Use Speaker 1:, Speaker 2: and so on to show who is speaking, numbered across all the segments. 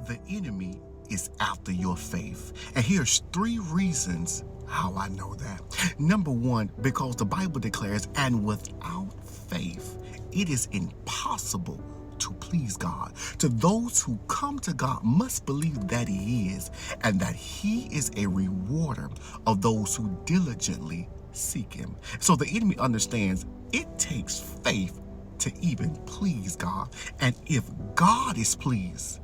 Speaker 1: The enemy is after your faith. And here's 3 reasons how I know that. Number 1, because the Bible declares, and without faith, it is impossible to please God. To those who come to God must believe that He is, and that He is a rewarder of those who diligently seek Him. So the enemy understands it takes faith to even please God. And if God is pleased,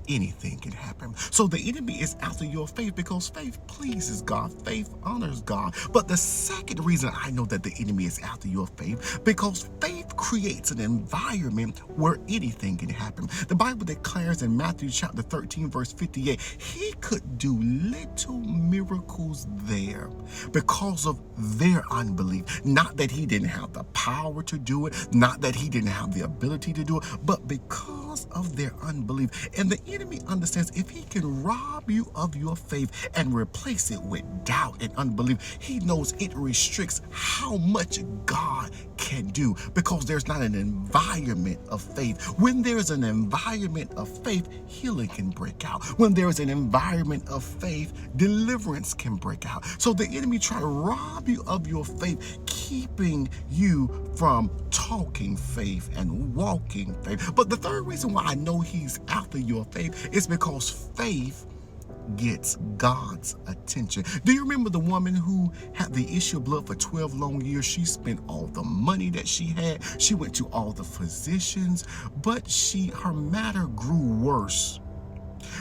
Speaker 1: anything can happen. So the enemy is after your faith because faith pleases God. Faith honors God. But the second reason I know that the enemy is after your faith, because faith creates an environment where anything can happen. The Bible declares in Matthew chapter 13, verse 58, He could do little miracles there because of their unbelief. Not that He didn't have the power to do it, not that He didn't have the ability to do it, but because of their unbelief. And the enemy understands if he can rob you of your faith and replace it with doubt and unbelief, he knows it restricts how much God can do, because there's not an environment of faith. When there's an environment of faith, healing can break out. When there's an environment of faith, deliverance can break out. So the enemy try to rob you of your faith, keeping you from talking faith and walking faith. But the third reason why I know he's after your faith is because faith gets God's attention. Do you remember the woman who had the issue of blood for 12 long years? She spent all the money that she had. She went to all the physicians, but her matter grew worse.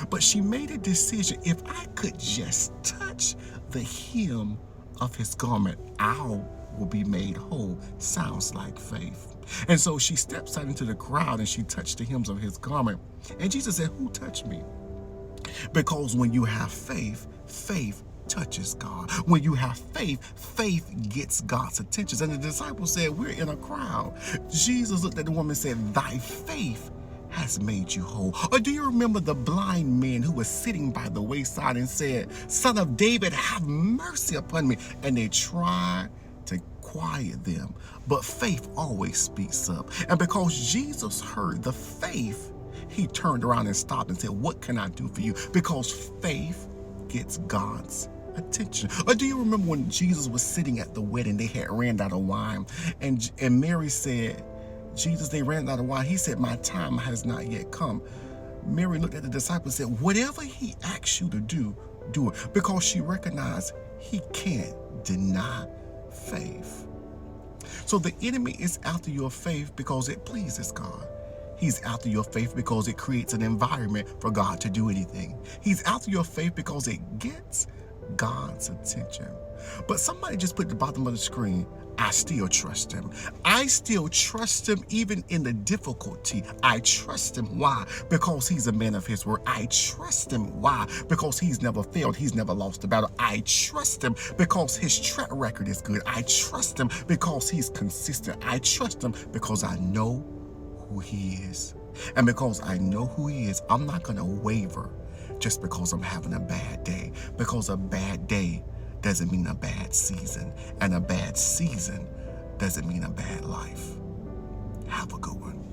Speaker 1: But she made a decision: if I could just touch the hem of his garment, I will be made whole. Sounds like faith. And so she steps out into the crowd and she touched the hems of his garment. And Jesus said, "Who touched me?" Because when you have faith, faith touches God. When you have faith, faith gets God's attention. And the disciples said, "We're in a crowd." Jesus looked at the woman and said, "Thy faith has made you whole." Or do you remember the blind man who was sitting by the wayside and said, "Son of David, have mercy upon me"? And they tried to quiet them, but faith always speaks up. And because Jesus heard the faith, he turned around and stopped and said, "What can I do for you?" Because faith gets God's attention. Or do you remember when Jesus was sitting at the wedding, they had ran out of wine, and Mary said, "Jesus, they ran out of wine." He said, "My time has not yet come." Mary looked at the disciples and said, "Whatever he asks you to do, do it," because she recognized he can't deny faith. So the enemy is after your faith because it pleases God. He's after your faith because it creates an environment for God to do anything. He's after your faith because it gets God's attention. But somebody just put at the bottom of the screen, "I still trust him." I still trust him even in the difficulty. I trust him. Why? Because he's a man of his word. I trust him. Why? Because he's never failed. He's never lost a battle. I trust him because his track record is good. I trust him because he's consistent. I trust him because I know who he is. And because I know who he is, I'm not going to waver just because I'm having a bad day. Because a bad day doesn't mean a bad season. And a bad season doesn't mean a bad life. Have a good one.